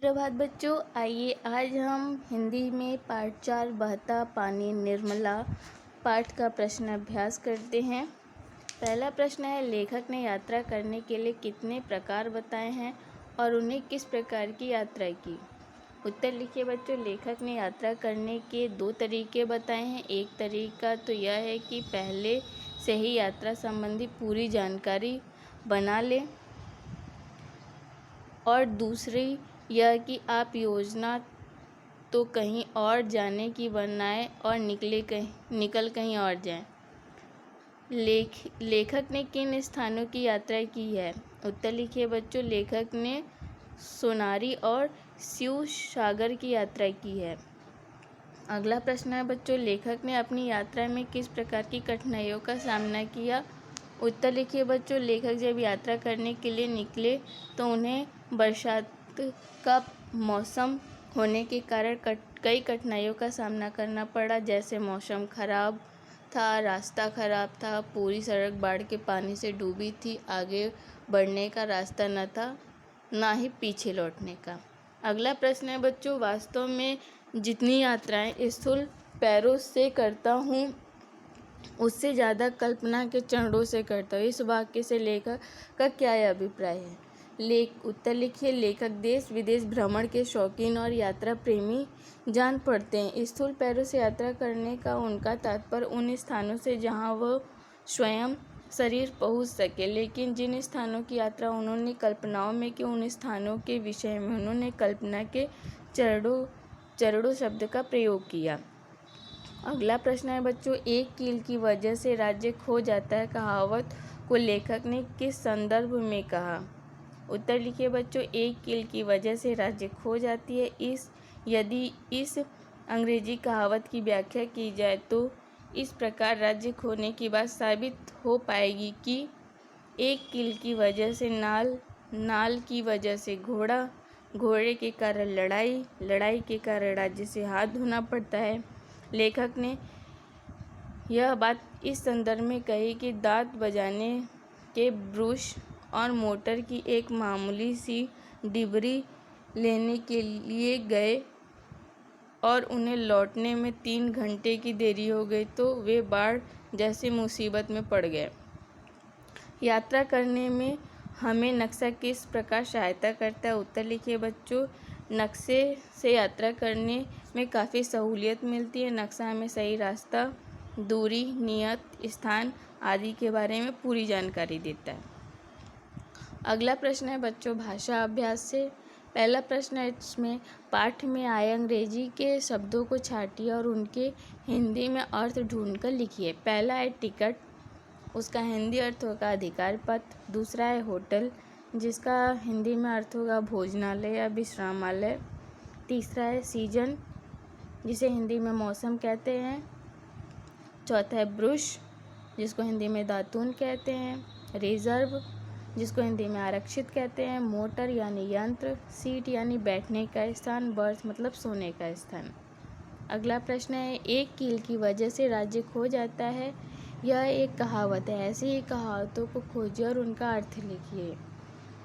सुप्रभात बच्चों। आइए आज हम हिंदी में पाठ 4 बहता पानी निर्मला पाठ का प्रश्न अभ्यास करते हैं। पहला प्रश्न है, लेखक ने यात्रा करने के लिए कितने प्रकार बताए हैं और उन्हें किस प्रकार की यात्रा की। उत्तर लिखिए बच्चों। लेखक ने यात्रा करने के 2 तरीके बताए हैं। एक तरीका तो यह है कि पहले से ही यात्रा संबंधी पूरी जानकारी बना लें, और दूसरी यह कि आप योजना तो कहीं और जाने की बनाएं और निकल कहीं और जाएं। लेखक ने किन स्थानों की यात्रा की है। उत्तर लिखिए बच्चों। लेखक ने सोनारी और शिव सागर की यात्रा की है। अगला प्रश्न है बच्चों, लेखक ने अपनी यात्रा में किस प्रकार की कठिनाइयों का सामना किया। उत्तर लिखिए बच्चों। लेखक जब यात्रा करने के लिए निकले तो उन्हें बरसात का मौसम होने के कारण कई कठिनाइयों का सामना करना पड़ा। जैसे मौसम खराब था, रास्ता खराब था, पूरी सड़क बाढ़ के पानी से डूबी थी, आगे बढ़ने का रास्ता न था, ना ही पीछे लौटने का। अगला प्रश्न है बच्चों, वास्तव में जितनी यात्राएं स्थूल पैरों से करता हूँ उससे ज़्यादा कल्पना के चरणों से करता हूँ। इस वाक्य से लेखक का क्या अभिप्राय है। उत्तर लिखिए। लेखक देश विदेश भ्रमण के शौकीन और यात्रा प्रेमी जान पड़ते हैं। स्थूल पैरों से यात्रा करने का उनका तात्पर्य उन स्थानों से जहां वह स्वयं शरीर पहुंच सके, लेकिन जिन स्थानों की यात्रा उन्होंने कल्पनाओं में की, उन स्थानों के विषय में उन्होंने कल्पना के चरणों शब्द का प्रयोग किया। अगला प्रश्न है बच्चों, एक कील की वजह से राज्य खो जाता है कहावत को लेखक ने किस संदर्भ में कहा। उत्तर लिखिए बच्चों। एक कील की वजह से राज्य खो जाती है। यदि इस अंग्रेजी कहावत की व्याख्या की जाए तो इस प्रकार राज्य खोने की बात साबित हो पाएगी कि एक कील की वजह से नाल की वजह से घोड़े के कारण लड़ाई के कारण राज्य से हाथ धोना पड़ता है। लेखक ने यह बात इस संदर्भ में कही कि दांत बजाने के ब्रश और मोटर की एक मामूली सी डिबरी लेने के लिए गए और उन्हें लौटने में 3 घंटे की देरी हो गई तो वे बाढ़ जैसी मुसीबत में पड़ गए। यात्रा करने में हमें नक्शा किस प्रकार सहायता करता है। उत्तर लिखिए बच्चों। नक्शे से यात्रा करने में काफ़ी सहूलियत मिलती है। नक्शा हमें सही रास्ता, दूरी, नियत स्थान आदि के बारे में पूरी जानकारी देता है। अगला प्रश्न है बच्चों, भाषा अभ्यास से। पहला प्रश्न है, इसमें पाठ में आए अंग्रेजी के शब्दों को छांटिए और उनके हिंदी में अर्थ ढूंढकर लिखिए। पहला है टिकट, उसका हिंदी अर्थ होगा अधिकार पत्र। दूसरा है होटल, जिसका हिंदी में अर्थ होगा भोजनालय या विश्रामालय। तीसरा है सीजन, जिसे हिंदी में मौसम कहते हैं। चौथा है ब्रुश, जिसको हिंदी में दातून कहते हैं। रिजर्व, जिसको हिंदी में आरक्षित कहते हैं। मोटर यानी यंत्र। सीट यानी बैठने का स्थान। बर्थ मतलब सोने का स्थान। अगला प्रश्न है, एक कील की वजह से राज्य खो जाता है। यह एक कहावत है। ऐसी ही कहावतों को खोजिए और उनका अर्थ लिखिए।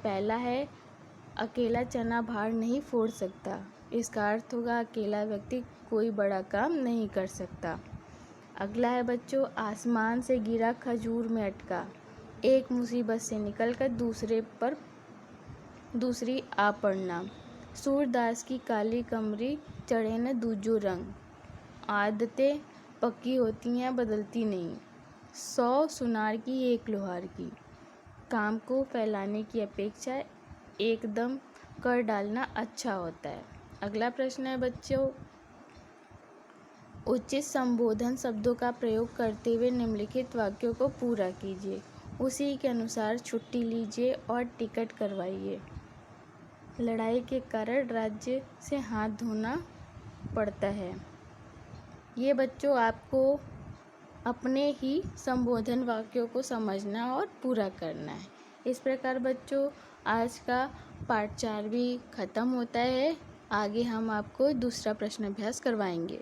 पहला है, अकेला चना भार नहीं फोड़ सकता। इसका अर्थ होगा अकेला व्यक्ति कोई बड़ा काम नहीं कर सकता। अगला है बच्चों, आसमान से गिरा खजूर में अटका। एक मुसीबत से निकलकर दूसरी आ पड़ना। सूरदास की काली कमरी चढ़े न दूजो रंग। आदतें पक्की होती हैं, बदलती नहीं। 100 सुनार की 1 लोहार की। काम को फैलाने की अपेक्षा एकदम कर डालना अच्छा होता है। अगला प्रश्न है बच्चों, उचित संबोधन शब्दों का प्रयोग करते हुए निम्नलिखित वाक्यों को पूरा कीजिए। उसी के अनुसार छुट्टी लीजिए और टिकट करवाइए। लड़ाई के कारण राज्य से हाथ धोना पड़ता है। ये बच्चों आपको अपने ही संबोधन वाक्यों को समझना और पूरा करना है। इस प्रकार बच्चों आज का पाठ 4 भी ख़त्म होता है। आगे हम आपको दूसरा प्रश्न अभ्यास करवाएंगे।